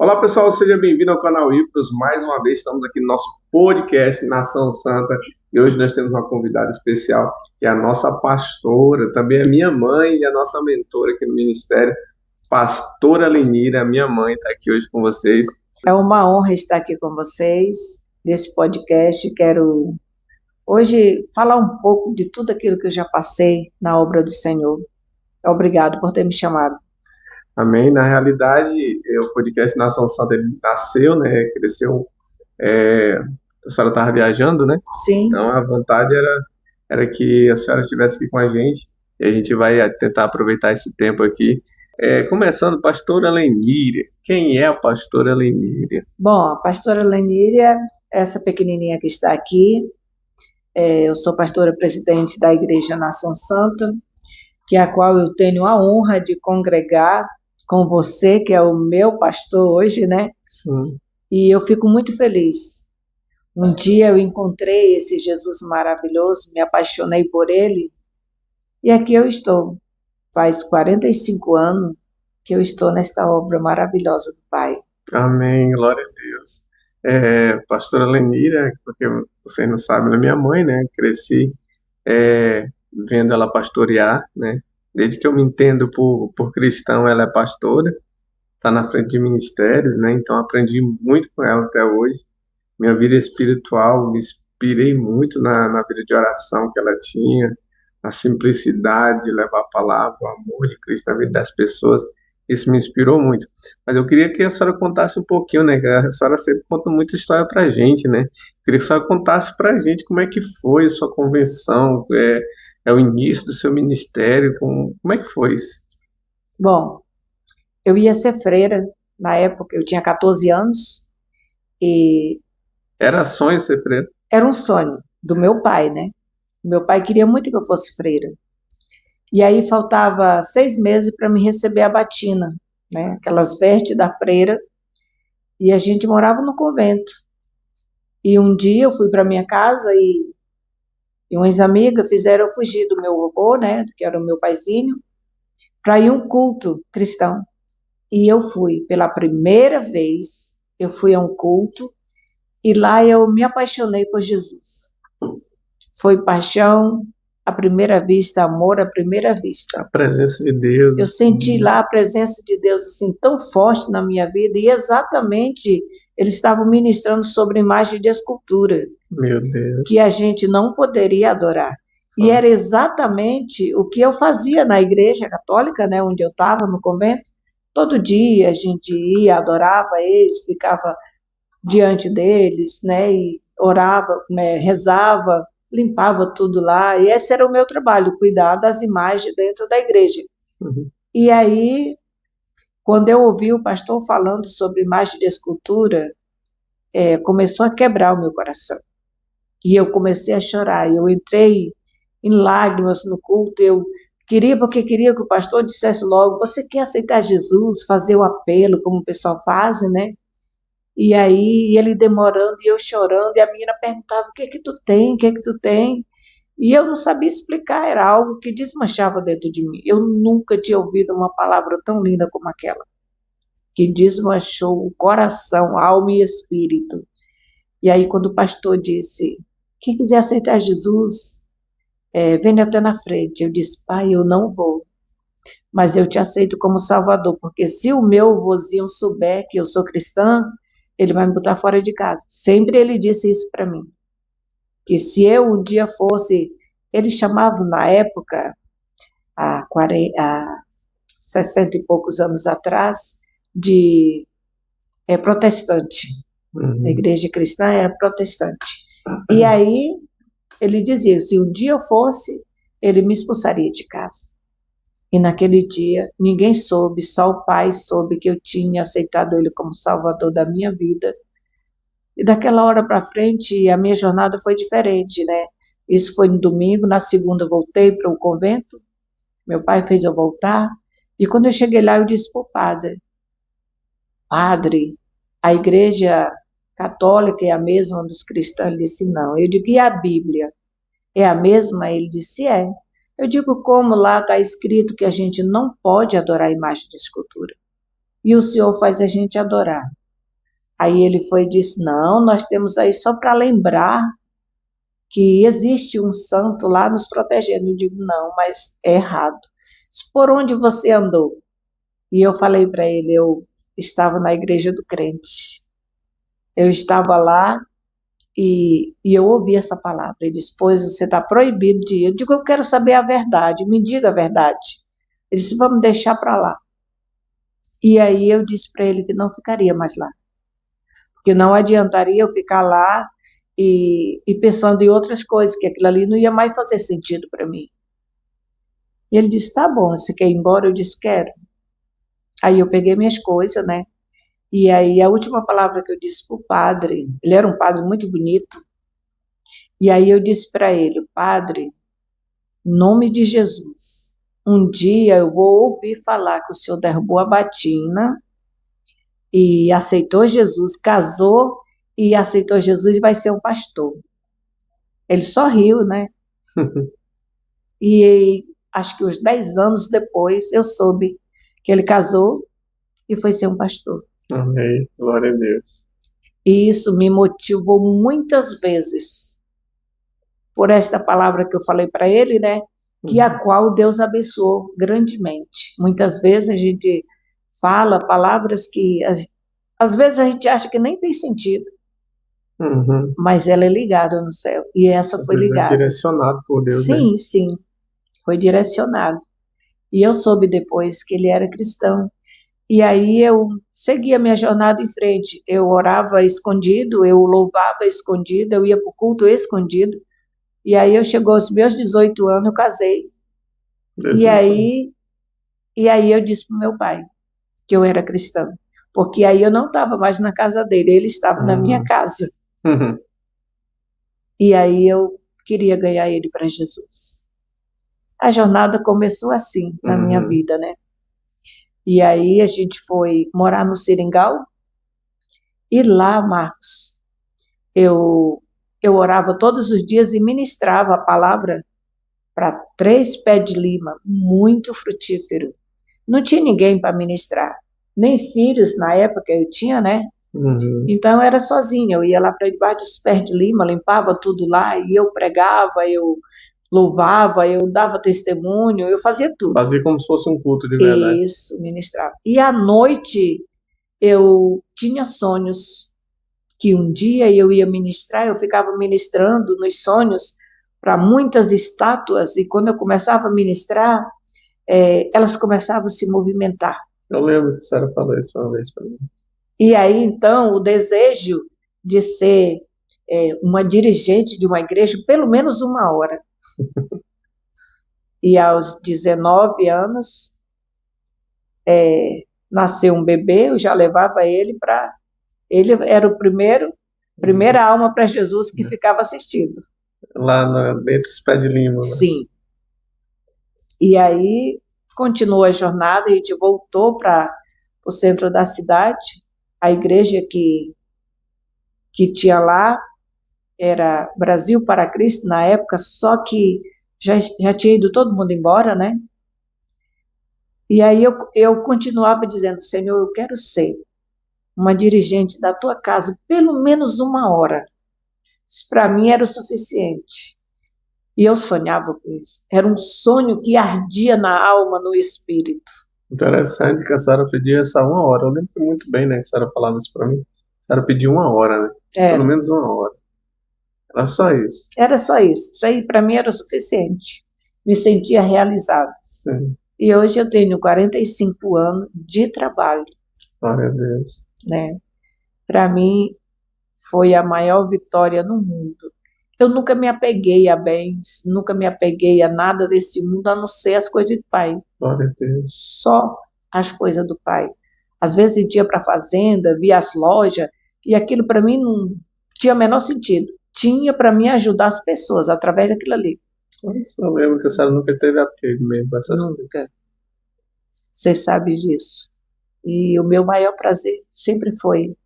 Olá pessoal, seja bem-vindo ao canal Ipros. Mais uma vez estamos aqui no nosso podcast Nação Santa e hoje nós temos uma convidada especial que é a nossa pastora, também é minha mãe e a nossa mentora aqui no ministério, pastora Lenira. Minha mãe está aqui hoje com vocês. É uma honra estar aqui com vocês nesse podcast. Quero hoje falar um pouco de tudo aquilo que eu já passei na obra do Senhor. Obrigado por ter me chamado. Amém. Na realidade, o podcast Nação Santa ele nasceu, né? Cresceu. A senhora estava viajando, né? Sim. Então a vontade era que a senhora estivesse aqui com a gente e a gente vai tentar aproveitar esse tempo aqui. Começando, pastora Lenira. Quem é a pastora Lenira? Bom, a pastora Lenira, essa pequenininha que está aqui, eu sou pastora presidente da Igreja Nação Santa, que é a qual eu tenho a honra de congregar com você, que é o meu pastor hoje, né? Sim. E eu fico muito feliz. Um dia eu encontrei esse Jesus maravilhoso, me apaixonei por ele, e aqui eu estou. Faz 45 anos que eu estou nesta obra maravilhosa do Pai. Amém, glória a Deus. Pastora Lenira, porque você não sabe, ela é minha mãe, né? Cresci vendo ela pastorear, né? Desde que eu me entendo por cristão, ela é pastora, está na frente de ministérios, né? Então aprendi muito com ela até hoje. Minha vida espiritual, me inspirei muito na vida de oração que ela tinha, a simplicidade de levar a palavra, o amor de Cristo na vida das pessoas. Isso me inspirou muito. Mas eu queria que a senhora contasse um pouquinho, né? A senhora sempre conta muita história pra gente, né? Eu queria que a senhora contasse pra gente como é que foi a sua convenção, o início do seu ministério, como é que foi isso? Bom, eu ia ser freira, na época eu tinha 14 anos, e Era sonho ser freira? era um sonho do meu pai, né? Meu pai queria muito que eu fosse freira. E aí faltava 6 meses para me receber a batina, né? Aquelas vestes da freira, e a gente morava no convento. E um dia eu fui para minha casa e umas amigas fizeram eu fugir do meu avô, né? Que era o meu paizinho, para ir a um culto cristão. E eu fui, pela primeira vez, eu fui a um culto, e lá eu me apaixonei por Jesus. Foi paixão à primeira vista, amor à primeira vista. A presença de Deus. Eu senti lá a presença de Deus assim tão forte na minha vida, e exatamente eles estavam ministrando sobre imagem de escultura, Meu Deus. que a gente não poderia adorar. E era exatamente o que eu fazia na igreja católica, né, onde eu estava, no convento. Todo dia a gente ia, adorava eles, ficava diante deles, né, e orava, rezava, limpava tudo lá, e esse era o meu trabalho, cuidar das imagens dentro da igreja. Uhum. E aí, quando eu ouvi o pastor falando sobre imagem de escultura, começou a quebrar o meu coração. E eu comecei a chorar, eu entrei em lágrimas no culto, eu porque queria que o pastor dissesse logo, você quer aceitar Jesus, fazer o apelo, como o pessoal faz, né? E aí, ele demorando, e eu chorando, e a menina perguntava, o que é que tu tem, o que é que tu tem? E eu não sabia explicar, era algo que desmanchava dentro de mim. Eu nunca tinha ouvido uma palavra tão linda como aquela, que desmanchou o coração, alma e espírito. E aí, quando o pastor disse, quem quiser aceitar Jesus, venha até na frente. Eu disse, pai, eu não vou, mas eu te aceito como Salvador, porque se o meu vozinho souber que eu sou cristã, ele vai me botar fora de casa. Sempre ele disse isso para mim, que se eu um dia fosse, eles chamavam na época, há 60 e poucos anos atrás, de protestante. Uhum. A igreja cristã era protestante. E aí ele dizia, se um dia eu fosse, ele me expulsaria de casa. E naquele dia, ninguém soube, só o pai soube que eu tinha aceitado ele como salvador da minha vida. E daquela hora para frente, a minha jornada foi diferente, né? Isso foi no domingo, na segunda eu voltei para o convento, meu pai fez eu voltar, e quando eu cheguei lá, eu disse para o padre, a igreja católica é a mesma dos cristãos? Ele disse, não. Eu digo, e a Bíblia? É a mesma? Ele disse, é. Eu digo, como lá está escrito que a gente não pode adorar a imagem de escultura. E o Senhor faz a gente adorar. Aí ele foi e disse, não, nós temos aí só para lembrar que existe um santo lá nos protegendo. Eu digo, não, mas é errado. Por onde você andou? E eu falei para ele, eu estava na igreja do crente. Eu estava lá e eu ouvi essa palavra. Ele disse, pois você está proibido de ir. Eu digo, eu quero saber a verdade, me diga a verdade. Ele disse, vamos deixar para lá. E aí eu disse para ele que não ficaria mais lá. Porque não adiantaria eu ficar lá e pensando em outras coisas, que aquilo ali não ia mais fazer sentido para mim. E ele disse, tá bom, você quer ir embora? Eu disse, quero. Aí eu peguei minhas coisas, né? E aí a última palavra que eu disse para o padre, ele era um padre muito bonito, e aí eu disse para ele, padre, em nome de Jesus, um dia eu vou ouvir falar que o senhor derrubou a batina e aceitou Jesus, casou e aceitou Jesus e vai ser um pastor. Ele só riu, né? E acho que uns 10 anos depois eu soube que ele casou e foi ser um pastor. Amém. Glória a Deus. E isso me motivou muitas vezes por esta palavra que eu falei para ele, né? Que a qual Deus abençoou grandemente. Muitas vezes a gente fala palavras que às vezes a gente acha que nem tem sentido, Uhum. mas ela é ligada no céu. E essa foi Às vezes é ligada. direcionado por Deus, né? Sim, sim, foi direcionado. E eu soube depois que ele era cristão. E aí eu segui a minha jornada em frente. Eu orava escondido, eu louvava escondido, eu ia para o culto escondido. E aí eu chegou aos meus 18 anos, eu casei. E aí eu disse para o meu pai que eu era cristã. Porque aí eu não estava mais na casa dele, ele estava na minha casa. Uhum. E aí eu queria ganhar ele para Jesus. A jornada começou assim na minha vida, né? E aí a gente foi morar no Seringal. E lá, Marcos, eu orava todos os dias e ministrava a palavra para 3 pés de lima, muito frutífero. Não tinha ninguém para ministrar, nem filhos na época eu tinha, né? Uhum. Então eu era sozinha, eu ia lá para debaixo dos pés de lima, limpava tudo lá e eu pregava, eu louvava, eu dava testemunho, eu fazia tudo. Fazia como se fosse um culto de verdade. Isso, ministrava. E à noite eu tinha sonhos que um dia eu ia ministrar, eu ficava ministrando nos sonhos para muitas estátuas e quando eu começava a ministrar, elas começavam a se movimentar. Eu lembro que a senhora falou isso uma vez para mim. E aí, então, o desejo de ser uma dirigente de uma igreja, pelo menos 1 hora. E aos 19 anos, nasceu um bebê, eu já levava ele para... Ele era o primeira alma para Jesus que ficava assistindo. Lá dentro dos pés de lima. Né? Sim. E aí, continuou a jornada, a gente voltou para o centro da cidade, a igreja que tinha lá era Brasil para Cristo na época, só que já tinha ido todo mundo embora, né? E aí eu continuava dizendo, Senhor, eu quero ser uma dirigente da tua casa, pelo menos 1 hora. Isso para mim era o suficiente. E eu sonhava com isso. Era um sonho que ardia na alma, no espírito. Interessante que a senhora pedia essa 1 hora. Eu lembro muito bem, né, que a senhora falava isso para mim. A senhora pediu 1 hora, né? Pelo menos 1 hora. Era só isso. Era só isso. Isso aí para mim era o suficiente. Me sentia realizada. Sim. E hoje eu tenho 45 anos de trabalho. Glória a Deus. Né? Para mim foi a maior vitória no mundo. Eu nunca me apeguei a bens, nunca me apeguei a nada desse mundo, a não ser as coisas do Pai. Glória a Deus. Só as coisas do Pai. Às vezes a gente ia para a fazenda, via as lojas, e aquilo para mim não tinha o menor sentido. Tinha para mim ajudar as pessoas através daquilo ali. Nossa, eu lembro que a senhora nunca teve apego mesmo com essas coisas. Nunca. Você sabe disso. E o meu maior prazer sempre foi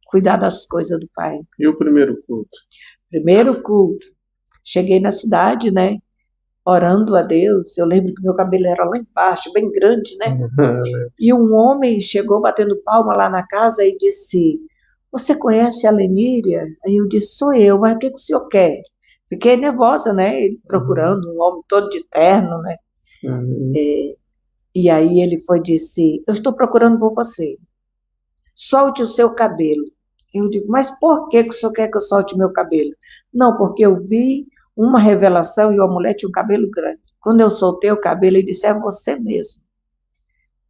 cuidar das coisas do Pai. E o primeiro culto? Primeiro culto. Cheguei na cidade, né? Orando a Deus. Eu lembro que meu cabelo era lá embaixo, bem grande, né? E um homem chegou batendo palma lá na casa e disse, você conhece a Leníria? Aí eu disse, sou eu, mas o que que o senhor quer? Fiquei nervosa, né? Ele procurando um homem todo de terno, né? Uhum. E aí ele foi e disse, eu estou procurando por você. Solte o seu cabelo. Eu digo, mas por que que o senhor quer que eu solte o meu cabelo? Não, porque eu vi uma revelação e uma mulher tinha um cabelo grande. Quando eu soltei o cabelo, ele disse, é você mesmo.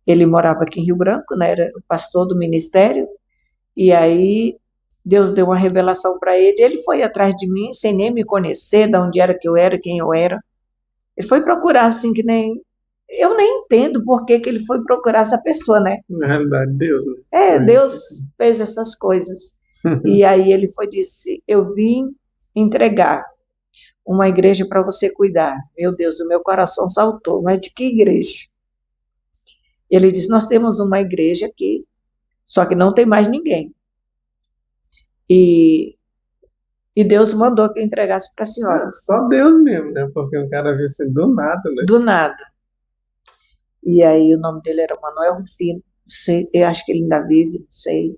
Ele morava aqui em Rio Branco, né? Era o pastor do ministério. E aí Deus deu uma revelação para ele. Ele foi atrás de mim, sem nem me conhecer, de onde era que eu era, quem eu era. Ele foi procurar assim que nem. Eu nem entendo por que que ele foi procurar essa pessoa, né? Na realidade, Deus, né? Deus fez essas coisas. E aí ele foi e disse: eu vim entregar uma igreja para você cuidar. Meu Deus, o meu coração saltou. Mas de que igreja? Ele disse: nós temos uma igreja aqui, só que não tem mais ninguém. E, e Deus mandou que eu entregasse para a senhora. Só Deus mesmo, né? Porque o cara veio assim do nada, né? Do nada. E aí o nome dele era Manuel Rufino. Sei, eu acho que ele ainda vive, não sei.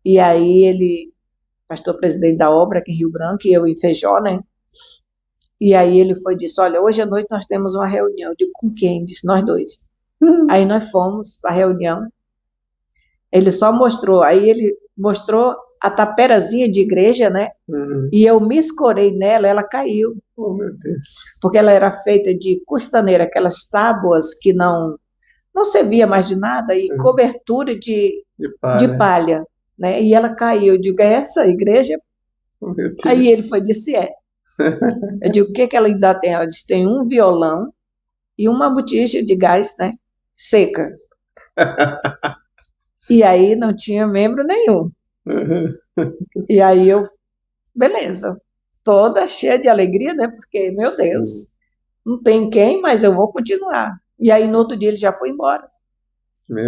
E aí ele, pastor presidente da obra aqui em Rio Branco, e eu em Feijó, né? E aí ele foi e disse, olha, hoje à noite nós temos uma reunião. Eu digo, com quem? Disse, nós dois. Aí nós fomos para a reunião. Ele só mostrou, aí ele mostrou a taperazinha de igreja, né? E eu me escorei nela, ela caiu. Oh, meu Deus. Porque ela era feita de custaneira, aquelas tábuas que não servia mais de nada, e cobertura de palha, né? E ela caiu. Eu digo, é essa a igreja? Oh, meu Deus. Aí ele foi e disse, é. Eu digo, o que que ela ainda tem? Ela disse, tem um violão e uma botija de gás, né? Seca. E aí não tinha membro nenhum. E aí eu, beleza, toda cheia de alegria, né? Porque, meu Deus, não tem quem, mas eu vou continuar. E aí no outro dia ele já foi embora.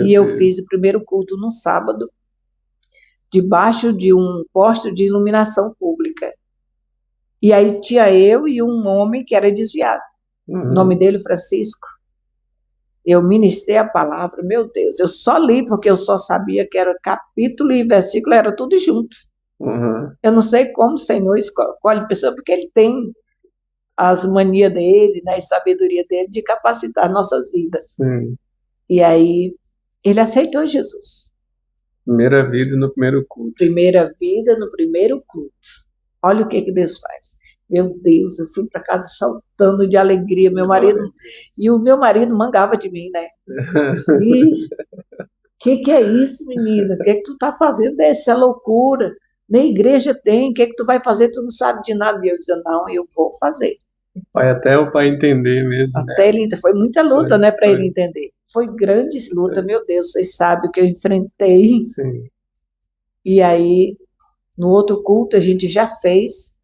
E eu fiz o primeiro culto no sábado, debaixo de um poste de iluminação pública. E aí tinha eu e um homem que era desviado. O nome dele, Francisco. Eu ministrei a palavra, meu Deus, eu só li porque eu só sabia que era capítulo e versículo, era tudo junto. Eu não sei como o Senhor escolhe pessoa, porque ele tem as manias dele, né, a sabedoria dele de capacitar nossas vidas. Sim. E aí ele aceitou Jesus. Primeira vida no primeiro culto. Primeira vida no primeiro culto. Olha o que que Deus faz. Meu Deus, eu fui para casa saltando de alegria. Meu marido, e o meu marido mangava de mim, né? E que é isso, menina? O que tu tá fazendo? Essa é loucura. Nem igreja tem. O que tu vai fazer? Tu não sabe de nada. E eu dizia, não, eu vou fazer. Até o pai entender mesmo. Até ele, foi muita luta, né, para ele entender. Foi grandes lutas, meu Deus, vocês sabem o que eu enfrentei. Sim. E aí, no outro culto, a gente já fez.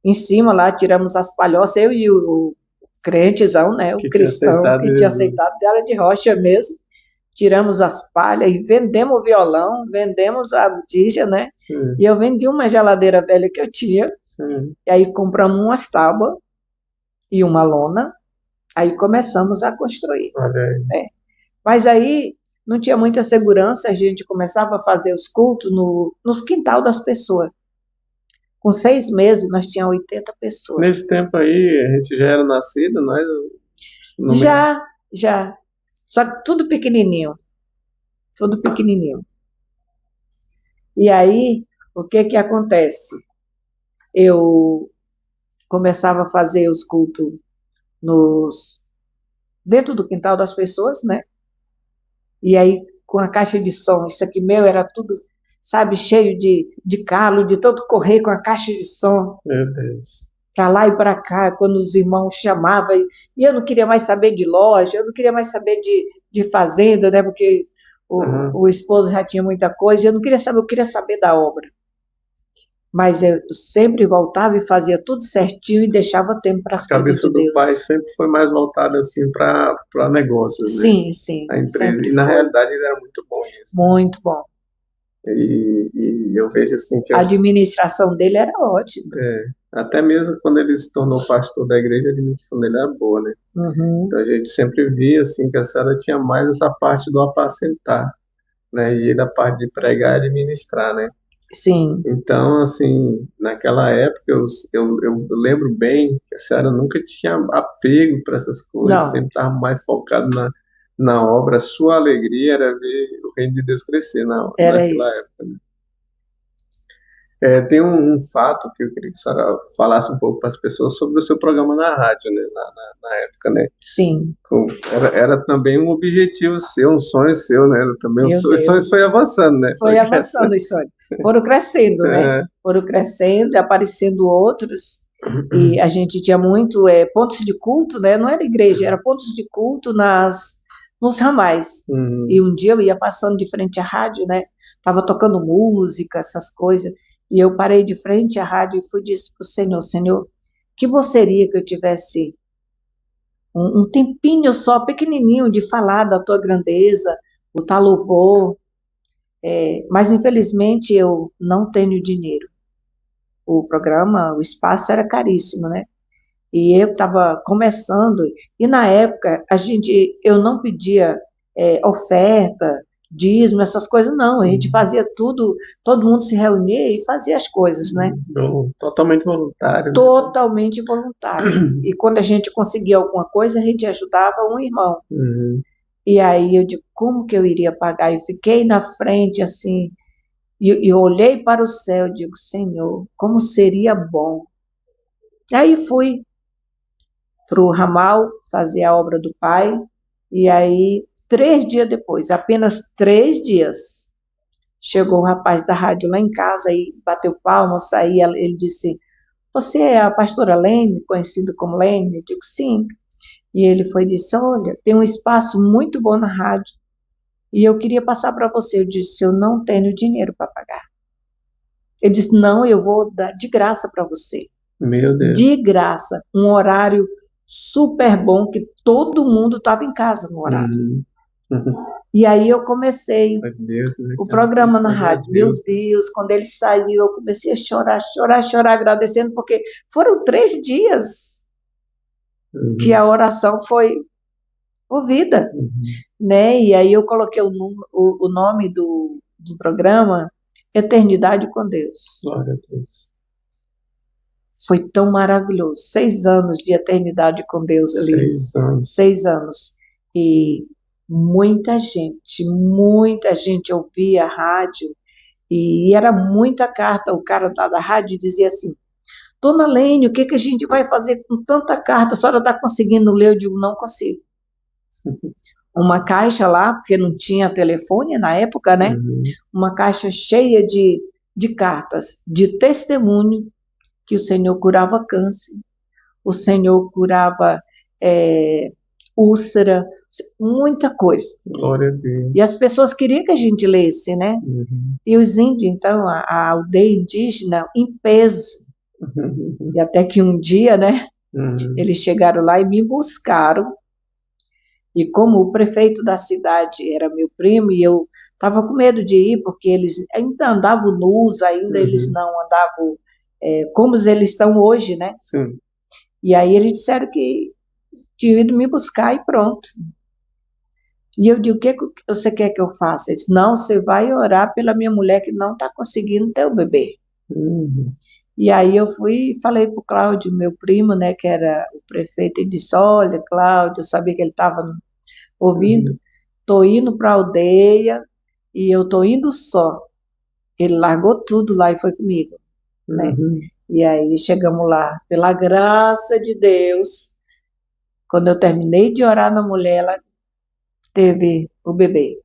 Em cima lá, tiramos as palhoças, eu e o crentezão, né, o cristão, que tinha aceitado dela de rocha mesmo. Tiramos as palhas e vendemos o violão, vendemos a botija, né? Sim. E eu vendi uma geladeira velha que eu tinha. Sim. E aí compramos umas tábuas e uma lona. Aí começamos a construir. Olha aí. Né? Mas aí não tinha muita segurança, a gente começava a fazer os cultos nos quintal das pessoas. Com 6 meses, nós tínhamos 80 pessoas. Nesse tempo aí, a gente já era nascido, nós... Já. Só que tudo pequenininho. Tudo pequenininho. E aí, o que que acontece? Eu começava a fazer os cultos dentro do quintal das pessoas, né? E aí, com a caixa de som, isso aqui meu era tudo, sabe, cheio de calo, de tanto correr com a caixa de som. Meu Deus. Para lá e para cá, quando os irmãos chamavam, e eu não queria mais saber de loja, eu não queria mais saber de fazenda, né? Porque o esposo já tinha muita coisa, eu não queria saber, eu queria saber da obra. Mas eu sempre voltava e fazia tudo certinho e deixava tempo para as coisas de Deus. A cabeça do pai sempre foi mais voltada assim para negócios, né? Sim, sim. A empresa. E na realidade ele era muito bom nisso. Muito bom. E eu vejo assim que... A administração dele era ótima. Até mesmo quando ele se tornou pastor da igreja, a administração dele era boa, né? Então a gente sempre via assim que a senhora tinha mais essa parte do apacentar, né? E ele a parte de pregar e administrar, né? sim, Então, assim, naquela época eu lembro bem que a senhora nunca tinha apego para essas coisas, não, sempre estava mais focado na obra. A sua alegria era ver o reino de Deus crescer era naquela isso. época. Tem um fato que eu queria que a senhora falasse um pouco para as pessoas sobre o seu programa na rádio, né, na época, né? Sim, Com- era também um objetivo seu, um sonho seu, né? Era também meu o sonho foi Deus. avançando, né? Foi avançando os sonhos. Foram crescendo, né? É, Foram crescendo e aparecendo outros. E a gente tinha muito pontos de culto, né? Não era igreja, era pontos de culto nos ramais. E hum, um dia eu ia passando de frente à rádio, né? Tava tocando música, essas coisas. E eu parei de frente à rádio e fui disse para o Senhor, Senhor, que bom seria que eu tivesse um tempinho só, pequenininho, de falar da tua grandeza, botar louvor, mas infelizmente eu não tenho dinheiro. O programa, o espaço era caríssimo, né? E eu estava começando, e na época eu não pedia oferta, dízimo, essas coisas, não. A gente hum, fazia tudo, todo mundo se reunia e fazia as coisas, né? totalmente voluntário, né? Totalmente voluntário. E quando a gente conseguia alguma coisa, a gente ajudava um irmão. Uhum. E aí eu digo, como que eu iria pagar? Eu fiquei na frente, assim, e eu olhei para o céu e digo, Senhor, como seria bom. Aí fui para o ramal fazer a obra do Pai, e aí, 3 dias depois, apenas 3 dias, chegou o rapaz da rádio lá em casa e bateu palma, saí, ele disse, você é a pastora Lene, conhecida como Lene? Eu digo, sim. E ele foi e disse, olha, tem um espaço muito bom na rádio, e eu queria passar para você. Eu disse, eu não tenho dinheiro para pagar. Ele disse, não, eu vou dar de graça para você. Meu De Deus. graça, um horário super bom, que todo mundo estava em casa no horário. Uhum. Uhum. E aí eu comecei Meu Deus, né, o cara? programa na Glória a rádio. Meu Deus. Deus, quando ele saiu, eu comecei a chorar, chorar, chorar, agradecendo, porque foram 3 dias que Uhum. a oração foi ouvida, Uhum. né? E aí eu coloquei o nome do programa, Eternidade com Deus. Glória a Deus. Foi tão maravilhoso. 6 anos de eternidade com Deus ali. 6 anos. 6 anos. E muita gente ouvia a rádio. E era muita carta. O cara da rádio dizia assim, Dona Lene, o que, que a gente vai fazer com tanta carta? A senhora está conseguindo ler? Eu digo, não consigo. Uma caixa lá, porque não tinha telefone na época, né? Uhum. Uma caixa cheia de cartas, de testemunho que o Senhor curava câncer, o Senhor curava é, úlcera, muita coisa. Glória a E as Deus. pessoas queriam que a gente lesse, né? Uhum. E os índios, então, a aldeia indígena, em peso. E até que um dia, né, Uhum. eles chegaram lá e me buscaram. E como o prefeito da cidade era meu primo, e eu estava com medo de ir, porque eles ainda andavam nus, ainda eles Uhum. não andavam como eles estão hoje, né? Sim. E aí eles disseram que tinham ido me buscar e pronto. E eu digo, o que você quer que eu faça? Ele disse, não, você vai orar pela minha mulher que não está conseguindo ter o bebê. Uhum. E aí eu fui e falei para o Cláudio, meu primo, né, que era o prefeito, ele disse, olha, Cláudio, eu sabia que ele estava ouvindo, Uhum. estou indo para a aldeia e eu estou indo só. Ele largou tudo lá e foi comigo, né? Uhum. E aí chegamos lá, pela graça de Deus, quando eu terminei de orar na mulher, ela teve o bebê.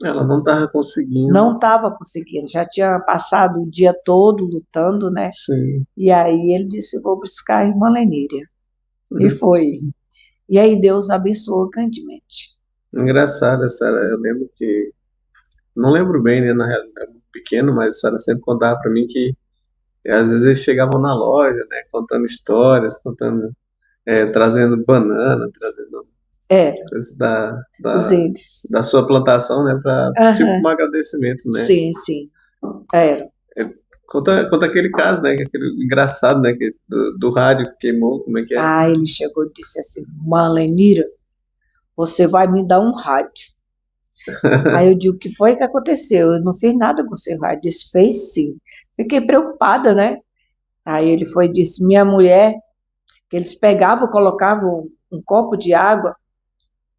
Ela não estava conseguindo. Não estava conseguindo, já tinha passado o dia todo lutando, né? Sim. E aí ele disse, vou buscar a irmã Leníria. E Uhum. foi. E aí Deus abençoou grandemente. Engraçado, Sara. Eu lembro que. Não lembro bem, né? Na realidade, pequeno, mas a Sara sempre contava para mim que às vezes eles chegavam na loja, né? Contando histórias, trazendo banana, trazendo Era, coisas os índios. da sua plantação, né? Para tipo Aham, um agradecimento, né? sim, sim, era. Conta aquele caso, né? Aquele engraçado, né? Do rádio que queimou, como é que é? Ah, ele chegou e disse assim, irmã Lenira, você vai me dar um rádio. Aí eu digo, o que foi que aconteceu? Eu não fiz nada com o seu rádio. Disse, fez sim. Fiquei preocupada, né? Aí ele foi e disse, minha mulher, que eles pegavam, colocavam um copo de água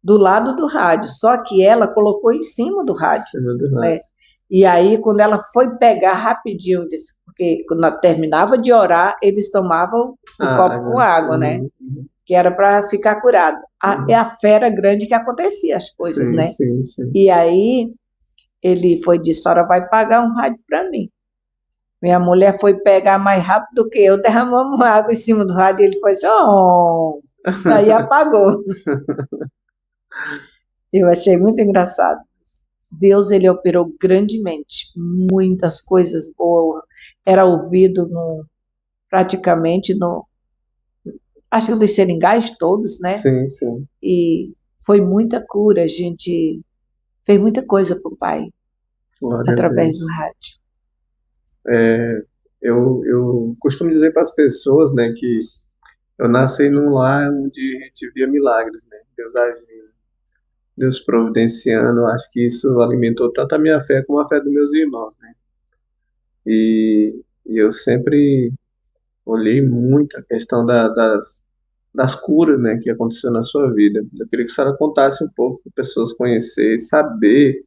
do lado do rádio, só que ela colocou em cima do Em rádio, cima do né? rádio. E aí, quando ela foi pegar rapidinho, porque quando ela terminava de orar, eles tomavam o A copo com água. água, né? Que era para ficar curado. É a fera grande que acontecia as coisas, Sim, né? sim, sim. E aí, ele foi e disse, a senhora vai pagar um rádio para mim. Minha mulher foi pegar mais rápido do que eu, derramamos água em cima do rádio e ele foi assim, oh! Aí apagou. Eu achei muito engraçado. Deus, ele operou grandemente, muitas coisas boas. Era ouvido praticamente acho que nos seringais todos, né? Sim, sim. E foi muita cura, a gente fez muita coisa para o Pai, Glória a através do Deus. rádio. Eu costumo dizer para as pessoas, né, que eu nasci num lar onde a gente via milagres, né? Deus agindo, Deus providenciando. Eu acho que isso alimentou tanto a minha fé como a fé dos meus irmãos, né? E eu sempre olhei muito a questão das curas, né, que aconteceu na sua vida. Eu queria que a senhora contasse um pouco para pessoas conhecerem, saber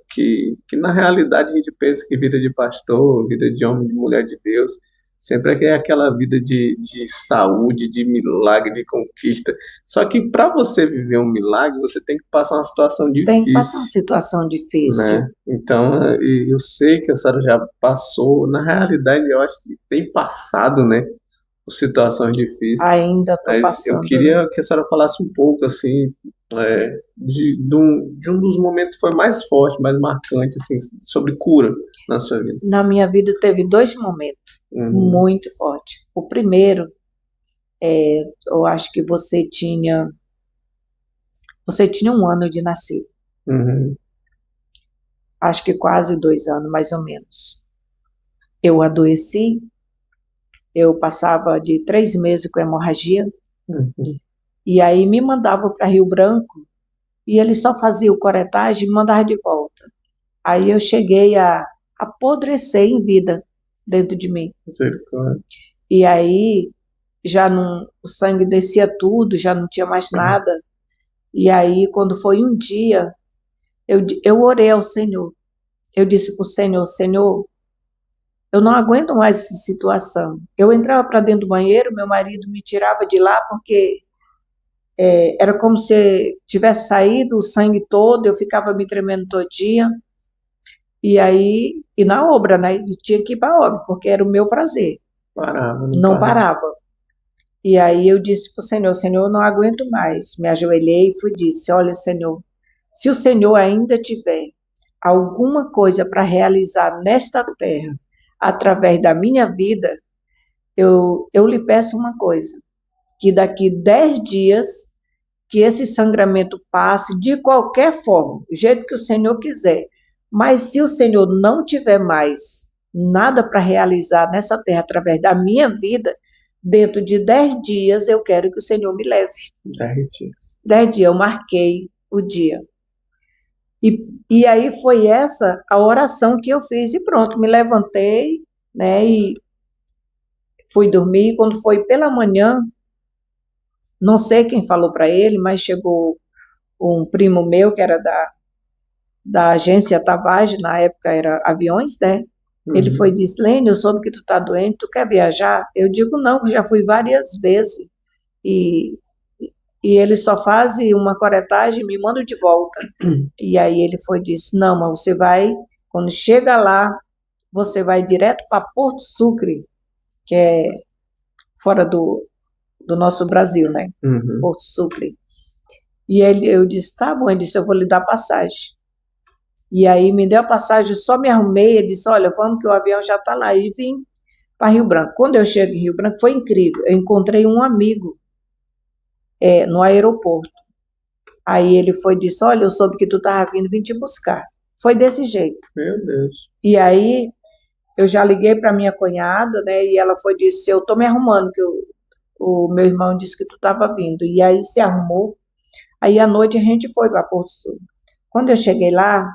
que na realidade a gente pensa que vida de pastor, vida de homem, de mulher de Deus, sempre é aquela vida de saúde, de milagre, de conquista. Só que para você viver um milagre, você tem que passar uma situação Tem que passar uma difícil, situação difícil. né? Então, e eu sei que a senhora já passou, na realidade eu acho que tem passado, né, por situações difíceis. Ainda estou Mas eu passando, né? queria que a senhora falasse um pouco, assim, de um dos momentos que foi mais forte, mais marcante, assim, sobre cura na sua vida. Na minha vida teve dois momentos Uhum, muito fortes. O primeiro, eu acho que você tinha um ano de nascido, uhum, acho que quase 2 anos, mais ou menos. Eu adoeci, eu passava de 3 meses com hemorragia, uhum. e aí me mandavam para Rio Branco, e ele só fazia o curetagem e me mandava de volta. Aí eu cheguei a apodrecer em vida dentro de mim. Misericórdia. E aí já não, o sangue descia tudo, já não tinha mais nada. E aí, quando foi um dia, eu orei ao Senhor. Eu disse para o Senhor, Senhor, eu não aguento mais essa situação. Eu entrava para dentro do banheiro, meu marido me tirava de lá porque era como se tivesse saído o sangue todo, eu ficava me tremendo todo dia. E aí, e na obra, né? E tinha que ir para a obra, porque era o meu prazer. Parava, não Não parava. parava. E aí eu disse para o Senhor, Senhor, eu não aguento mais. Me ajoelhei e fui disse, olha, Senhor, se o Senhor ainda tiver alguma coisa para realizar nesta terra, através da minha vida, eu lhe peço uma coisa, que daqui 10 dias, que esse sangramento passe de qualquer forma, do jeito que o Senhor quiser. Mas se o Senhor não tiver mais nada para realizar nessa terra através da minha vida, dentro de 10 dias eu quero que o Senhor me leve. 10 dias. 10 dias, eu marquei o dia. E aí foi essa a oração que eu fiz e pronto, me levantei, né, e fui dormir. Quando foi pela manhã, não sei quem falou para ele, mas chegou um primo meu que era da agência Tavares, na época era aviões, né? Ele foi e Uhum. disse, Lene, eu soube que tu tá doente, tu quer viajar? Eu digo, não, que já fui várias vezes. E, e ele só faz uma coretagem e me manda de volta. E aí ele foi e disse, não, mas você vai, quando chega lá, você vai direto para Porto Sucre, que é fora do nosso Brasil, né? Uhum. Porto Sucre. E eu disse, tá bom, ele disse, eu vou lhe dar passagem. E aí me deu a passagem, só me arrumei, ele disse, olha, vamos que o avião já está lá. E vim para Rio Branco. Quando eu chego em Rio Branco, foi incrível. Eu encontrei um amigo no aeroporto. Aí ele foi e disse, olha, eu soube que tu estava vindo, vim te buscar. Foi desse jeito. Meu Deus. E aí eu já liguei para minha cunhada, né? E ela foi e disse, eu estou me arrumando, que o meu irmão disse que tu estava vindo. E aí se arrumou. Aí à noite a gente foi para Porto Sul. Quando eu cheguei lá,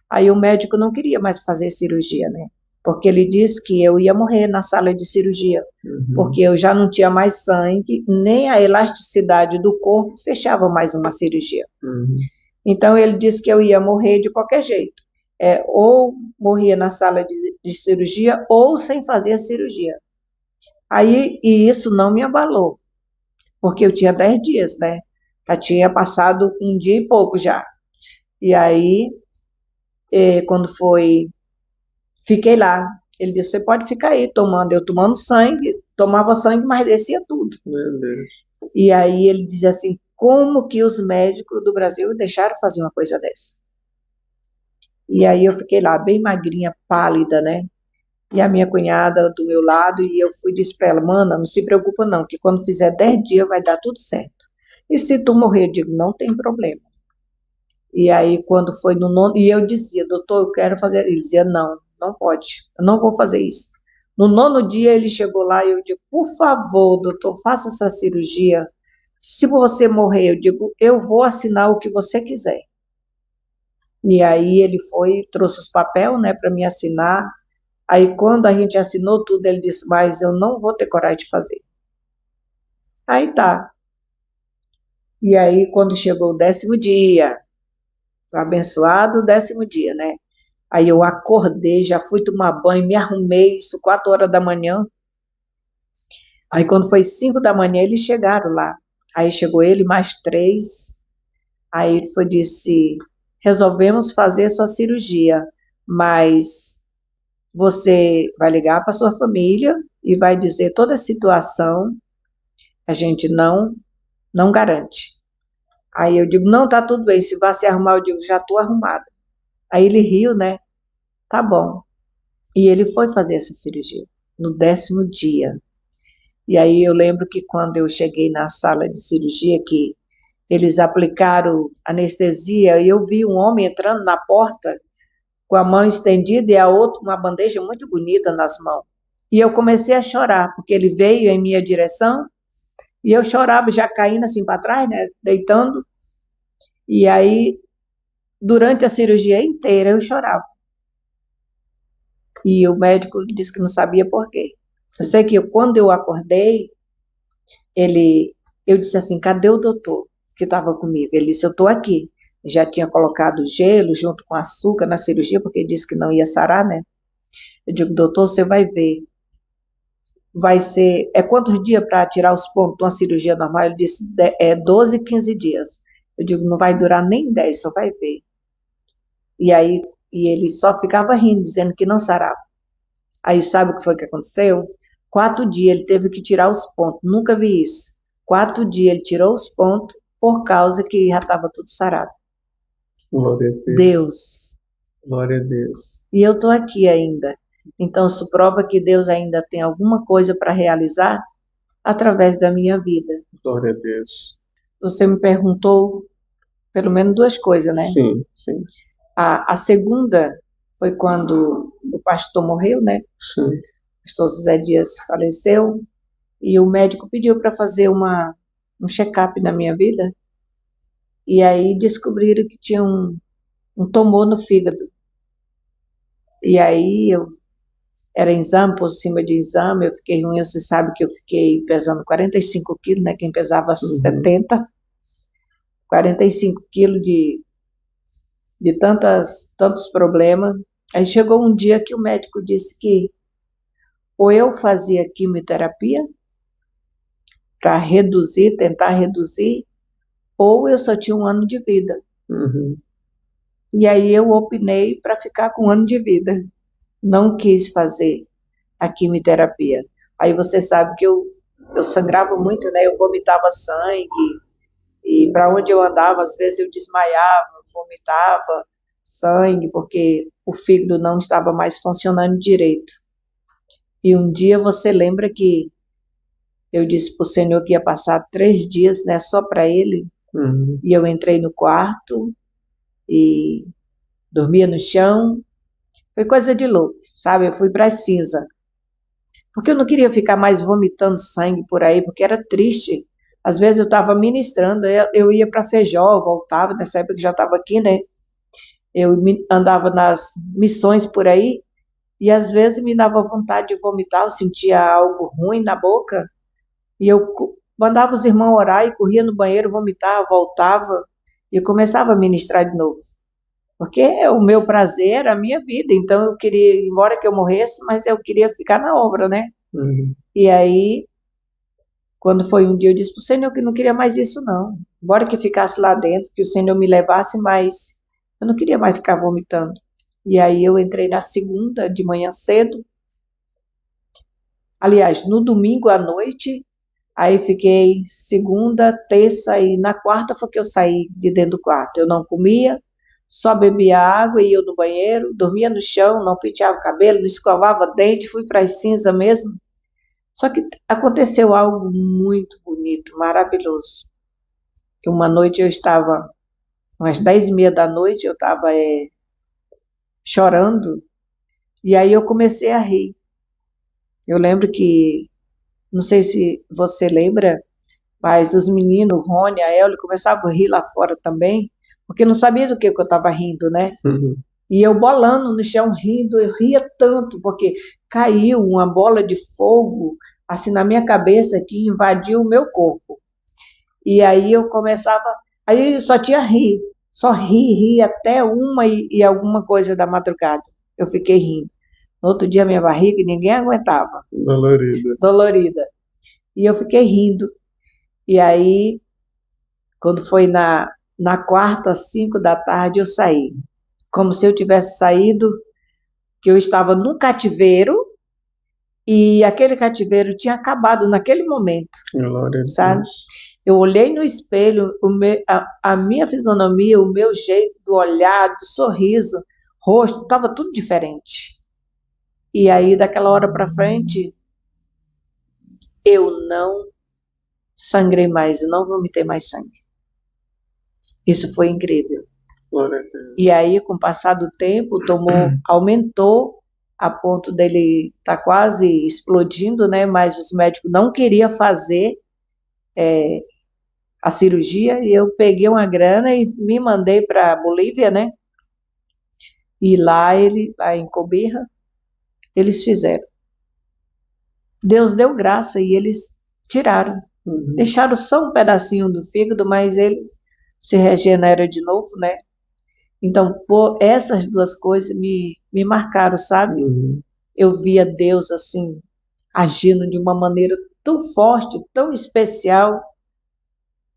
aí o médico não queria mais fazer cirurgia, né? Porque ele disse que eu ia morrer na sala de cirurgia, porque eu já não tinha mais sangue, nem a elasticidade do corpo fechava mais uma cirurgia. Então ele disse que eu ia morrer de qualquer jeito. Ou morria na sala de cirurgia, ou sem fazer a cirurgia. Aí, e isso não me abalou, porque eu tinha 10 dias, né? Já tinha passado um dia e pouco já. E aí, quando foi, fiquei lá. Ele disse, você pode ficar aí tomando. Eu tomando sangue, tomava sangue, mas descia tudo. Meu Deus. E aí ele dizia assim, como que os médicos do Brasil deixaram fazer uma coisa dessa? E aí eu fiquei lá, bem magrinha, pálida, né? E a minha cunhada do meu lado, e eu fui disse para ela, mana, não se preocupa não, que quando fizer 10 dias vai dar tudo certo. E se tu morrer, eu digo, não tem problema. E aí quando foi no nono, e eu dizia, doutor, eu quero fazer, ele dizia, não, não pode, eu não vou fazer isso. No nono dia ele chegou lá e eu digo, por favor, doutor, faça essa cirurgia. Se você morrer, eu digo, eu vou assinar o que você quiser. E aí ele foi, trouxe os papéis, né, para me assinar. Aí quando a gente assinou tudo, ele disse, mas eu não vou ter coragem de fazer. Aí tá. E aí quando chegou o 10º dia, o abençoado 10º dia, né? Aí eu acordei, já fui tomar banho, me arrumei, isso 4 horas da manhã. Aí quando foi 5 da manhã, eles chegaram lá. Aí chegou ele, mais 3. Aí ele foi, disse, resolvemos fazer sua cirurgia, mas você vai ligar para sua família e vai dizer toda a situação, a gente não garante. Aí eu digo, não, tá tudo bem, se vai se arrumar, eu digo, já estou arrumada. Aí ele riu, né? Tá bom. E ele foi fazer essa cirurgia no 10º dia. E aí eu lembro que quando eu cheguei na sala de cirurgia, que eles aplicaram anestesia, e eu vi um homem entrando na porta com a mão estendida e a outra uma bandeja muito bonita nas mãos. E eu comecei a chorar, porque ele veio em minha direção, e eu chorava, já caindo assim para trás, né, deitando. E aí, durante a cirurgia inteira, eu chorava. E o médico disse que não sabia por quê. Eu sei que quando eu acordei, eu disse assim, cadê o doutor que estava comigo? Ele disse, eu estou aqui. Já tinha colocado gelo junto com açúcar na cirurgia, porque disse que não ia sarar, né? Eu digo, doutor, você vai ver. Vai ser, quantos dias para tirar os pontos de uma cirurgia normal? Ele disse, 12, 15 dias. Eu digo, não vai durar nem 10, só vai ver. E aí, ele só ficava rindo, dizendo que não sarava. Aí sabe o que foi que aconteceu? 4 dias ele teve que tirar os pontos, nunca vi isso. 4 dias ele tirou os pontos por causa que já estava tudo sarado. Glória a Deus. Deus. Glória a Deus. E eu estou aqui ainda. Então isso prova que Deus ainda tem alguma coisa para realizar através da minha vida. Glória a Deus. Você me perguntou pelo menos 2 coisas, né? Sim, sim, A segunda foi quando o pastor morreu, né? sim. O pastor José Dias faleceu e o médico pediu para fazer um check-up na minha vida. E aí descobriram que tinha um tumor no fígado. E aí era exame por cima de exame, eu fiquei ruim, você sabe que eu fiquei pesando 45 quilos, né? Quem pesava 70, 45 quilos de tantos problemas. Aí chegou um dia que o médico disse que ou eu fazia quimioterapia para reduzir, tentar reduzir, ou eu só tinha 1 ano de vida. E aí eu opinei para ficar com 1 ano de vida. Não quis fazer a quimioterapia. Aí você sabe que eu sangrava muito, né? Eu vomitava sangue, e para onde eu andava, às vezes eu desmaiava, vomitava sangue, porque o fígado não estava mais funcionando direito. E um dia você lembra que eu disse para o Senhor que ia passar 3 dias, né, só para Ele, e eu entrei no quarto e dormia no chão. Foi coisa de louco, sabe? Eu fui para as cinzas. Porque eu não queria ficar mais vomitando sangue por aí, porque era triste. Às vezes eu estava ministrando, eu ia para Feijó, voltava, nessa época que já estava aqui, né? andava nas missões por aí, e às vezes me dava vontade de vomitar, eu sentia algo ruim na boca, e eu mandava os irmãos orar e corria no banheiro, vomitava, voltava, e começava a ministrar de novo. Porque o meu prazer era a minha vida, então eu queria, embora que eu morresse, mas eu queria ficar na obra, né? Uhum. E aí, quando foi um dia, eu disse para o Senhor que não queria mais isso, não. Embora que ficasse lá dentro, que o Senhor me levasse, mas eu não queria mais ficar vomitando. E aí eu entrei na segunda, de manhã cedo. Aliás, no domingo à noite, aí fiquei segunda, terça e na quarta foi que eu saí de dentro do quarto. Eu não comia, só bebia água e ia no banheiro, dormia no chão, não penteava o cabelo, não escovava dente, fui para as cinzas mesmo. Só que aconteceu algo muito bonito, maravilhoso. Uma noite eu estava, umas 10h30 da noite, eu estava chorando, e aí eu comecei a rir. Eu lembro que, não sei se você lembra, mas os meninos, o Rony, a Ellie, começavam a rir lá fora também, porque não sabia do que eu estava rindo, né? Uhum. E eu bolando no chão, rindo, eu ria tanto, porque caiu uma bola de fogo, assim, na minha cabeça, que invadiu o meu corpo. E aí eu começava, aí eu só tinha rir, só ri até 1 e alguma coisa da madrugada. Eu fiquei rindo. No outro dia, minha barriga, ninguém aguentava, Dolorida. dolorida. E eu fiquei rindo. E aí, quando foi na quarta, 5 da tarde, eu saí. Como se eu tivesse saído, que eu estava num cativeiro, e aquele cativeiro tinha acabado naquele momento, Glória a sabe? Deus. Eu olhei no espelho, a minha fisionomia, o meu jeito do olhar, do sorriso, rosto, estava tudo diferente. E aí, daquela hora para frente, eu não sangrei mais, eu não vomitei mais sangue. Isso foi incrível. Glória a Deus. E aí, com o passar do tempo, aumentou a ponto dele estar quase explodindo, né? Mas os médicos não queriam fazer a cirurgia e eu peguei uma grana e me mandei para a Bolívia, né? E lá em Cobija, eles fizeram. Deus deu graça e eles tiraram. Uhum. Deixaram só um pedacinho do fígado, mas eles se regeneram de novo, né? Então, essas duas coisas me marcaram, sabe? Uhum. Eu via Deus assim, agindo de uma maneira tão forte, tão especial,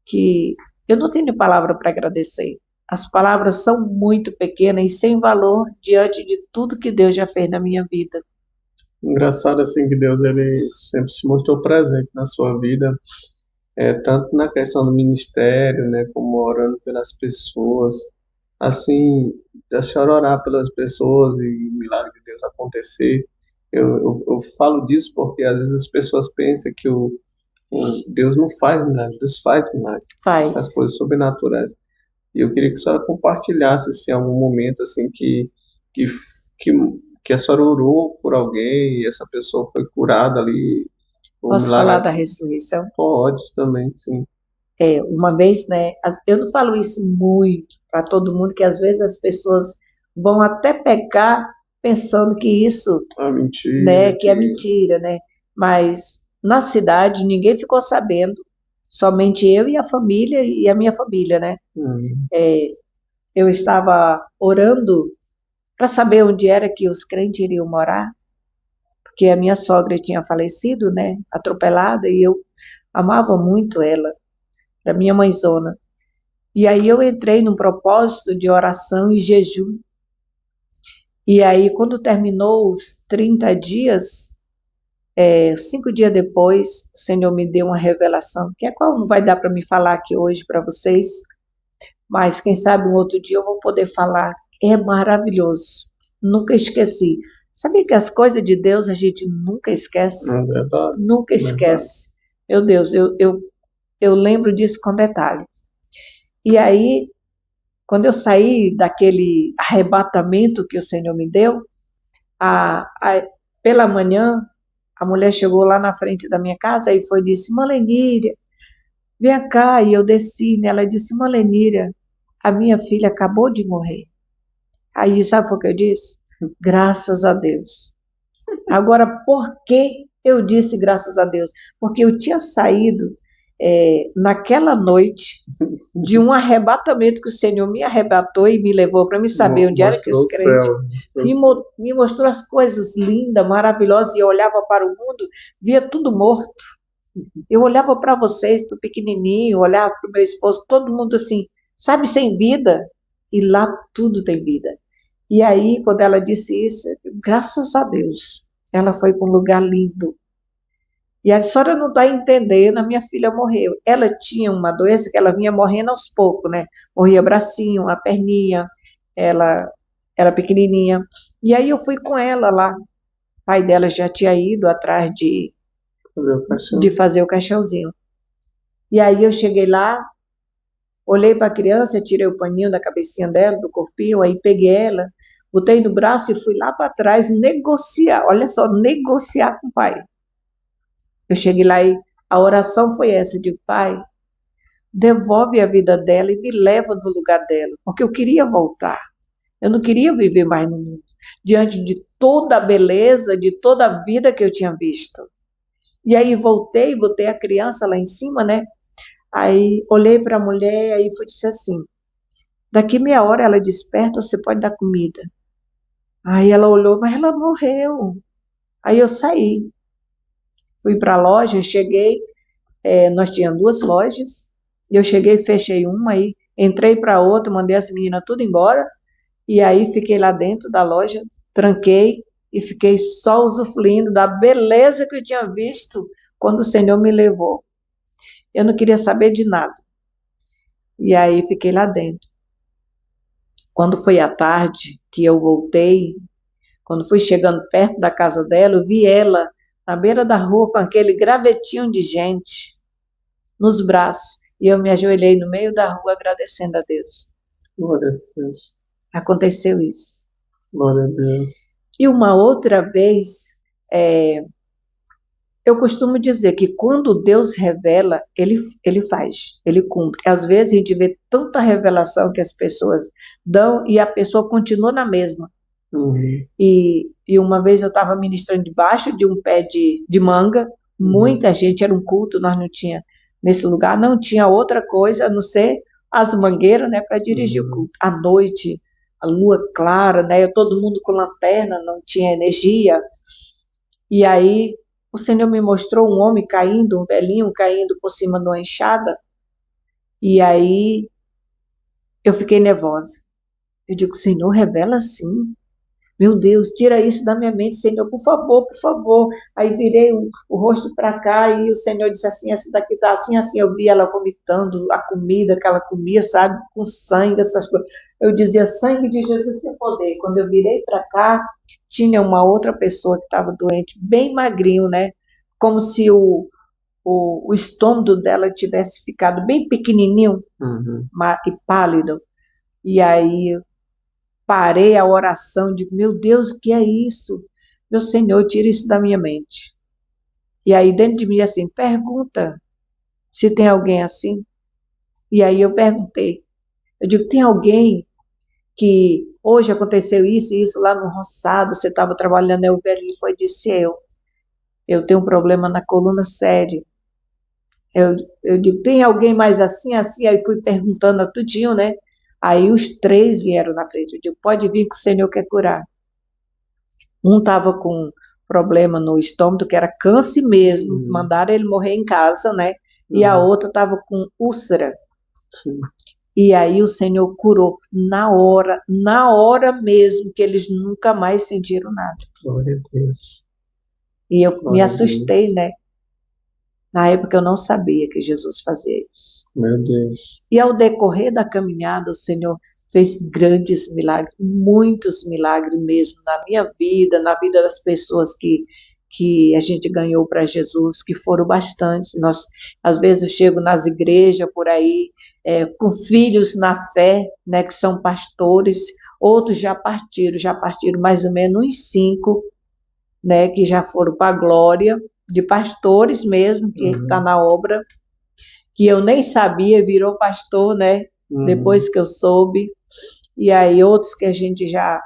que eu não tenho palavra para agradecer. As palavras são muito pequenas e sem valor diante de tudo que Deus já fez na minha vida. Engraçado assim que Deus ele sempre se mostrou presente na sua vida, tanto na questão do ministério, né, como orando pelas pessoas, assim, a senhora orar pelas pessoas e o milagre de Deus acontecer. Eu falo disso porque às vezes as pessoas pensam que Deus não faz milagre, Deus faz milagre, faz Faz. coisas sobrenaturais. E eu queria que a senhora compartilhasse assim, algum momento assim que, que, que a senhora orou por alguém e essa pessoa foi curada ali. O Posso falar milagre da ressurreição? pode também, sim. Uma vez, né? Eu não falo isso muito para todo mundo, que às vezes as pessoas vão até pecar pensando que isso, Ah, mentira, né, que é mentira, né? Mas na cidade ninguém ficou sabendo, somente eu e a família e a minha família, né? Hum, Eu estava orando para saber onde era que os crentes iriam morar, porque a minha sogra tinha falecido, né, atropelada, e eu amava muito ela, era minha mãezona. E aí eu entrei num propósito de oração e jejum. E aí, quando terminou os 30 dias, 5 dias depois, o Senhor me deu uma revelação, que é qual não vai dar para me falar aqui hoje para vocês, mas quem sabe um outro dia eu vou poder falar. É maravilhoso. Nunca esqueci. Sabia que as coisas de Deus a gente nunca esquece? é verdade, Nunca verdade. esquece. Meu Deus, eu lembro disso com detalhes. E aí, quando eu saí daquele arrebatamento que o Senhor me deu, pela manhã, a mulher chegou lá na frente da minha casa e foi e disse: Maleníria, vem cá. E eu desci, né? Ela disse: Maleníria, a minha filha acabou de morrer. Aí, sabe o que eu disse? Graças a Deus. Agora, por que eu disse graças a Deus? Porque eu tinha saído naquela noite de um arrebatamento que o Senhor me arrebatou e me levou para me saber onde era que Mostrou esse o crente. céu. Me mostrou as coisas lindas, maravilhosas, e eu olhava para o mundo, via tudo morto. Eu olhava para vocês, do pequenininho, olhava para o meu esposo, todo mundo assim, sabe, sem vida. E lá tudo tem vida. E aí, quando ela disse isso, eu digo, graças a Deus, ela foi para um lugar lindo. E a senhora não está entendendo, a minha filha morreu. Ela tinha uma doença que ela vinha morrendo aos poucos, né? Morria bracinho, a perninha, ela era pequenininha. E aí eu fui com ela lá. O pai dela já tinha ido atrás de fazer o caixãozinho. E aí eu cheguei lá, olhei para a criança, tirei o paninho da cabecinha dela, do corpinho, aí peguei ela, botei no braço e fui lá para trás negociar. Olha só, negociar com o pai. Eu cheguei lá e a oração foi essa, de pai, devolve a vida dela e me leva do lugar dela, porque eu queria voltar. Eu não queria viver mais no mundo, diante de toda a beleza, de toda a vida que eu tinha visto. E aí voltei, botei a criança lá em cima, né? Aí olhei para a mulher, aí fui disse assim, daqui meia hora ela desperta, você pode dar comida. Aí ela olhou, mas ela morreu. Aí eu saí, fui para a loja, cheguei, nós tínhamos 2 lojas, e eu cheguei, fechei uma, aí entrei para outra, mandei as meninas tudo embora, e aí fiquei lá dentro da loja, tranquei e fiquei só usufruindo da beleza que eu tinha visto quando o Senhor me levou. Eu não queria saber de nada. E aí fiquei lá dentro. Quando foi à tarde que eu voltei, quando fui chegando perto da casa dela, eu vi ela na beira da rua com aquele gravetinho de gente nos braços. E eu me ajoelhei no meio da rua agradecendo a Deus. Glória a Deus. Aconteceu isso. Glória a Deus. E uma outra vez, eu costumo dizer que quando Deus revela, ele faz, ele cumpre. Às vezes a gente vê tanta revelação que as pessoas dão e a pessoa continua na mesma. Uhum. E uma vez eu estava ministrando debaixo de um pé de manga, muita gente, era um culto, nós não tinha, nesse lugar, não tinha outra coisa a não ser as mangueiras, né, para dirigir o culto. À noite, a lua clara, né, todo mundo com lanterna, não tinha energia. E aí o Senhor me mostrou um homem caindo, um velhinho caindo por cima de uma enxada. E aí eu fiquei nervosa. Eu digo, Senhor, revela assim. Meu Deus, tira isso da minha mente, Senhor, por favor, por favor. Aí virei o rosto para cá e o Senhor disse assim, essa daqui tá assim, assim. Eu vi ela vomitando a comida que ela comia, sabe, com sangue, essas coisas. Eu dizia, sangue de Jesus tem poder. Quando eu virei para cá, tinha uma outra pessoa que estava doente, bem magrinho, né? Como se o estômago dela tivesse ficado bem pequenininho e pálido. E aí parei a oração, digo, meu Deus, o que é isso? Meu Senhor, tira isso da minha mente. E aí dentro de mim assim, pergunta se tem alguém assim. E aí eu perguntei, eu digo, tem alguém que hoje aconteceu isso e isso lá no roçado, você estava trabalhando, eu velhinho foi, disse eu tenho um problema na coluna sério. Eu digo, tem alguém mais assim, assim? Aí fui perguntando a tudinho, né? Aí os 3 vieram na frente. Eu digo, pode vir que o Senhor quer curar. Um estava com problema no estômago, que era câncer mesmo. Mandaram ele morrer em casa, né? E a outra estava com úlcera. Sim. E aí o Senhor curou na hora mesmo, que eles nunca mais sentiram nada. Glória a Deus. E eu me Glória a assustei, Deus. né? Na época eu não sabia que Jesus fazia isso. Meu Deus. E ao decorrer da caminhada, o Senhor fez grandes milagres, muitos milagres mesmo na minha vida, na vida das pessoas que a gente ganhou para Jesus, que foram bastantes. Às vezes eu chego nas igrejas por aí, com filhos na fé, né, que são pastores, outros já partiram mais ou menos uns 5, né, que já foram para a glória, de pastores mesmo, que está na obra, que eu nem sabia, virou pastor, né? Depois que eu soube. e aí outros que a gente já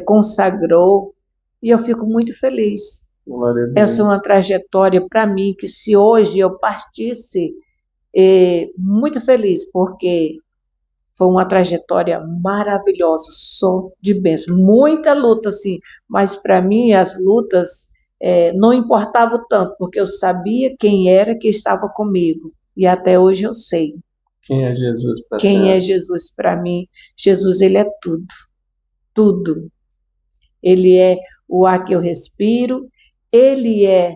consagrou, e eu fico muito feliz. Glória a Essa é Deus. uma trajetória para mim que se hoje eu partisse, muito feliz, porque foi uma trajetória maravilhosa, só de bênção. Muita luta, sim, mas para mim as lutas não importavam tanto, porque eu sabia quem era que estava comigo. E até hoje eu sei Quem é Jesus para a quem é senhora? Jesus para mim. Jesus, ele é tudo, tudo. Ele é o ar que eu respiro, ele é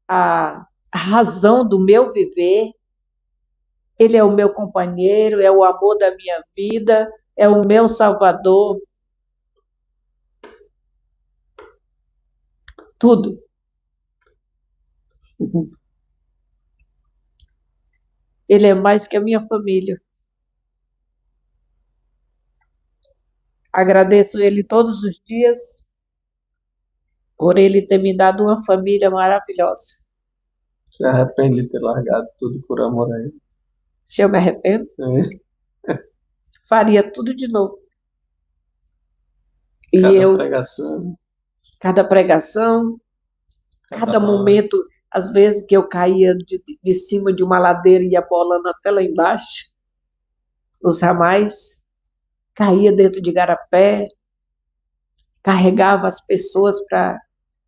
a razão do meu viver, ele é o meu companheiro, é o amor da minha vida, é o meu salvador, tudo. Ele é mais que a minha família. Agradeço ele todos os dias por ele ter me dado uma família maravilhosa. Se arrepende de ter largado tudo por amor a Ele. Se eu me arrependo, É. faria tudo de novo. E Cada eu, pregação, cada pregação, cada cada palavra. momento, às vezes que eu caía de cima de uma ladeira e ia bolando até lá embaixo, os ramais, caía dentro de garapé, carregava as pessoas para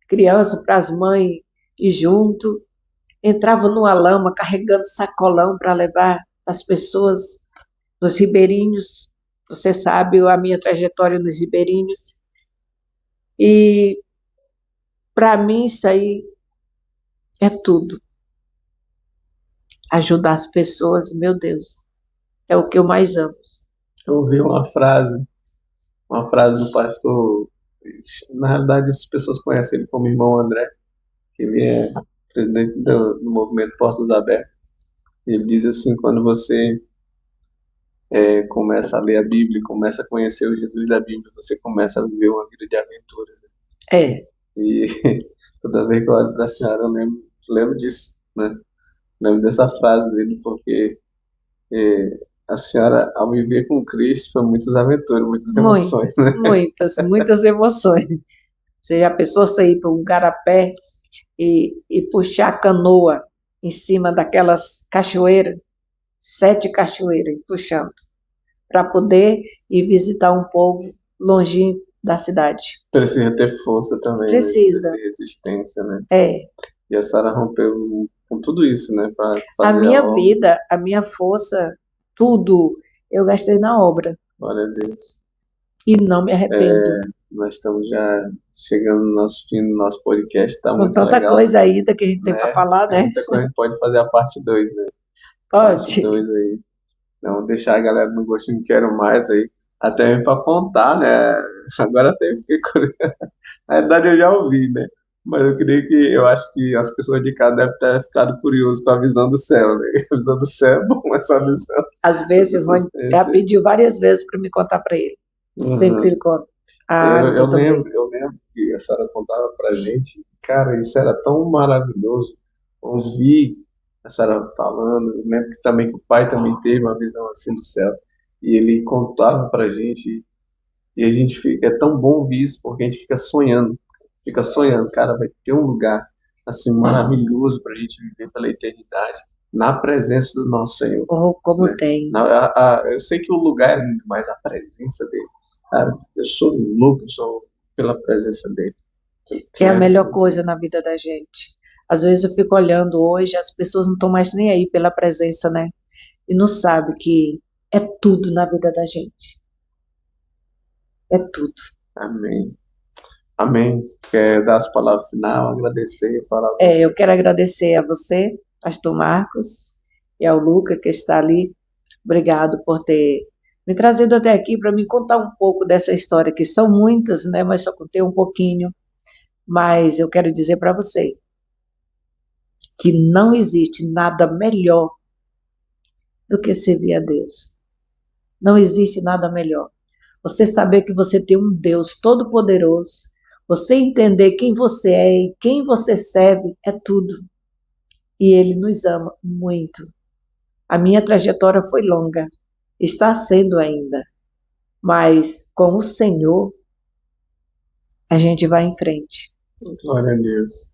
criança, para as mães e junto, entrava numa lama carregando sacolão para levar as pessoas nos ribeirinhos. Você sabe a minha trajetória nos ribeirinhos. E para mim isso aí é tudo. Ajudar as pessoas, meu Deus, é o que eu mais amo. Eu ouvi uma frase do pastor. Na realidade, as pessoas conhecem ele como irmão André, que ele é presidente do movimento Portas Abertas. Ele diz assim: quando você começa a ler a Bíblia, começa a conhecer o Jesus da Bíblia, você começa a viver uma vida de aventuras, né? É, E toda vez que eu olho para a senhora, eu lembro disso, né? Lembro dessa frase dele, porque a senhora, ao viver com Cristo, foi muitas aventuras, muitas emoções, muitas, né? muitas, muitas emoções. Você já pensou você ir para um garapé e puxar a canoa em cima daquelas cachoeiras, 7 cachoeiras, e puxando, para poder ir visitar um povo longe da cidade. Precisa ter força também, né? Precisa Precisa, ter resistência, né? é. E a senhora rompeu com tudo isso, né? Para A fazer a minha obra. vida, a minha força, tudo, eu gastei na obra Glória a Deus. e não me arrependo. Nós estamos já chegando no nosso fim do nosso podcast, tá Com muito tanta legal, coisa ainda que a gente tem para né? falar, É né? muita coisa, a gente pode fazer a parte 2, né? Parte Pode. 2 aí. Não, deixar a galera no gostinho de quero mais aí. Até mesmo para contar, né? Agora até fiquei curioso. Na verdade eu já ouvi, né? Mas eu acho que as pessoas de cá devem ter ficado curiosas com a visão do céu, né? A visão do céu é bom, mas a visão Às as vezes, pessoas já conhecem. pediu várias vezes para me contar para ele. Sempre Uhum. ele conta. A Eu, Agatha eu também. lembro, eu lembro que a senhora contava pra gente, cara, isso era tão maravilhoso ouvir a senhora falando. Eu lembro que também que o pai também teve uma visão assim do céu e ele contava pra gente e a gente fica, é tão bom ouvir isso porque a gente fica sonhando, cara, vai ter um lugar assim maravilhoso pra gente viver pela eternidade na presença do nosso Senhor, Oh, como né? tem. Eu sei que o lugar é lindo, mas a presença dele, cara, eu sou louco, eu sou pela presença dele. Eu É a quero melhor viver. coisa na vida da gente. Às vezes eu fico olhando hoje, as pessoas não estão mais nem aí pela presença, né? E não sabe que é tudo na vida da gente. É tudo. Amém. Amém. Quer dar as palavras final, agradecer, falar alguma Eu coisa? quero agradecer a você, pastor Marcos, e ao Luca, que está ali. Obrigado por ter me trazido até aqui para me contar um pouco dessa história, que são muitas, né? Mas só contei um pouquinho. Mas eu quero dizer para você que não existe nada melhor do que servir a Deus. Não existe nada melhor. Você saber que você tem um Deus todo-poderoso, você entender quem você é e quem você serve é tudo. E Ele nos ama muito. A minha trajetória foi longa, está sendo ainda, mas com o Senhor a gente vai em frente. Glória a Deus.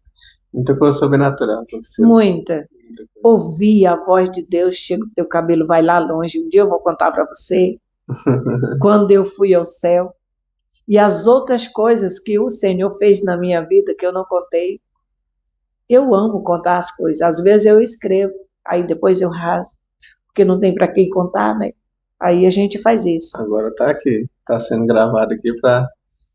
Muita coisa sobrenatural aconteceu. Muita. Muita coisa. Ouvir a voz de Deus, chega o teu cabelo, vai lá longe. Um dia eu vou contar para você quando eu fui ao céu e as outras coisas que o Senhor fez na minha vida que eu não contei. Eu amo contar as coisas. Às vezes eu escrevo, aí depois eu rasgo, porque não tem para quem contar, né? Aí a gente faz isso. Agora está aqui, está sendo gravado aqui para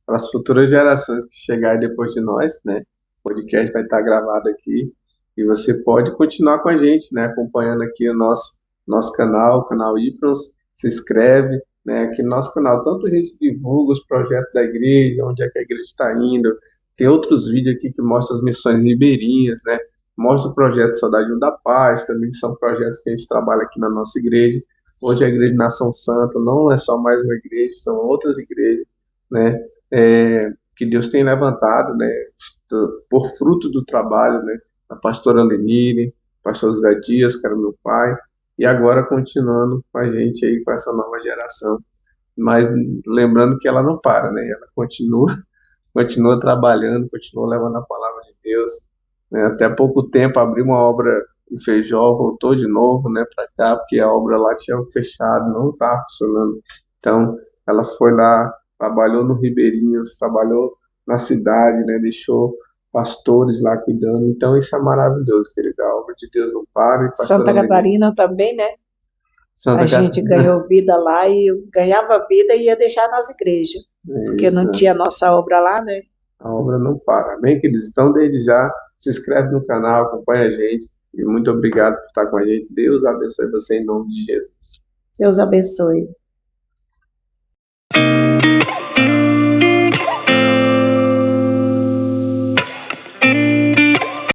as futuras gerações que chegarem depois de nós, né? O podcast vai estar gravado aqui e você pode continuar com a gente, né? Acompanhando aqui o nosso canal, o canal Yprons, se inscreve, né? Aqui no nosso canal, tanto a gente divulga os projetos da igreja, onde é que a igreja está indo, tem outros vídeos aqui que mostram as missões ribeirinhas, né? Mostra o projeto Saudade da Paz, também que são projetos que a gente trabalha aqui na nossa igreja. Hoje a Igreja Nação Santa não é só mais uma igreja, são outras igrejas, né? Que Deus tem levantado, né? Por fruto do trabalho, né? A pastora Lenire, pastor José Dias, que era meu pai, e agora continuando com a gente aí, com essa nova geração. Mas lembrando que ela não para, né? Ela continua trabalhando, continua levando a palavra de Deus, né? Até pouco tempo abriu uma obra em Feijó, voltou de novo, né, para cá, porque a obra lá tinha fechado, não estava funcionando. Então, ela foi lá, trabalhou no Ribeirinhos, trabalhou na cidade, né, deixou pastores lá cuidando. Então, isso é maravilhoso, querida. A obra de Deus não para. E Santa Catarina também, né? A gente ganhou vida lá e ganhava vida e ia deixar nas igrejas, porque não tinha nossa obra lá, né? A obra não para. Amém, queridos? Então, desde já, se inscreve no canal, acompanha a gente. E muito obrigado por estar com a gente. Deus abençoe você em nome de Jesus. Deus abençoe.